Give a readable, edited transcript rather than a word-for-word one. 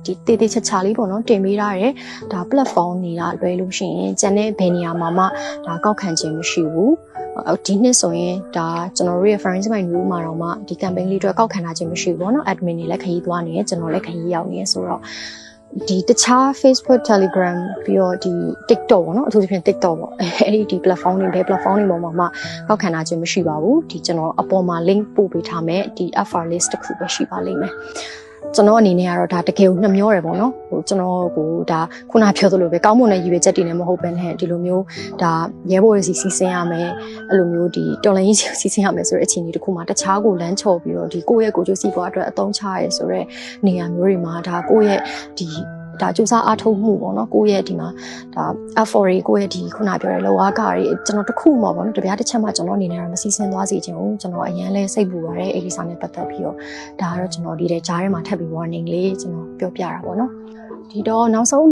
ဒီတေးသေးချာချာလေးပေါ့နော်တင်ပေးထားတယ်ဒါ platform နေတာလွယ်လို့ရှိရင်ကျန်တဲ့ဘယ်နေရာမှာမှဒါကောက်ခံခြင်းမရှိဘူးဒီနှစ်ဆိုရင်ဒါကျွန်တော်တို့ရဲ့ Friends by New မှာတော့မှဒီ campaign လေးအတွက်ကောက်ခံတာခြင်းမရှိဘူးပေါ့နော် admin တွေလည်းခရီးသွားနေတယ်ကျွန်တော်လည်းခရီးရောက်နေရဆိုတော့ဒီတခြား Facebook Telegram ပြီးတော့ဒီ TikTok ပေါ့နော်အထူးသဖြင့် TikTok ပေါ့အဲ့ဒီ platform တွေဘယ် platform တွေပေါ်မှာကောက်ခံတာခြင်းမရှိပါဘူးဒီကျွန်တော်အပေါ်မှာ link ပို့ပေးထားမယ်ဒီ offer list တစ်ခုပဲရှိပါလိမ့်မယ်ကျွန်တော်အနေနဲ့ကတော့ဒါတကယ်ကိုနှမျောတယ်ပေါ့နော်ဟိုကျွန်တော်ကိုဒါခုနပြောသလိုပဲကောင်းမွန်တဲ့ရည်ရွယ်ချက်တွေနဲ့မဟုတ်ဘဲနဲ့ဒီလိုမျိုးဒါရဲဘော်စီစီစဉ်ရမယ်အဲ့လိုမျိုးဒီတော်လိုင်းရေးစီစဉ်ရမယ်ဆိုတဲ့အခြေအနေတစ်ခုမှာတခြားကိုလမ်းချော်ပြီးတော့ဒီကိုယ့်ရဲ့ကိုကျိုးစီးပွားအတွက်အသုံးချရဲဆိုတဲ့နေရာမျိုးတွေမှာဒါကိုယ့်ရဲ့ဒီဒါစူးစမ်းအားထုတ်မှုပေါ့နော်ကိုယ့်ရဲ့ဒီမှာဒါ effort တွေကိုယ့်ရဲ့ဒီခုနပြောတဲ့လောအားကတွေကျွန်တော်တခုမှပေါ့နော်တပြားတစ်ချက်မှကျွန်တော်အနေနဲ့တော့မစီစဉ်သွားစေချင်ဘူးကျွန်တော်အရင်လဲစိတ်ပူပါတယ်အဲ့ဒီစာနဲ့ပတ်သက်ပြီးတော့ဒါကတော့ကျွန်တော်ဒီတဲ့ကြားထဲမှာထပ်ပြီး warning လေးကျွန်တော်ပြောပြတာပေါ့နော်ဒီတော့နောက်ဆုံး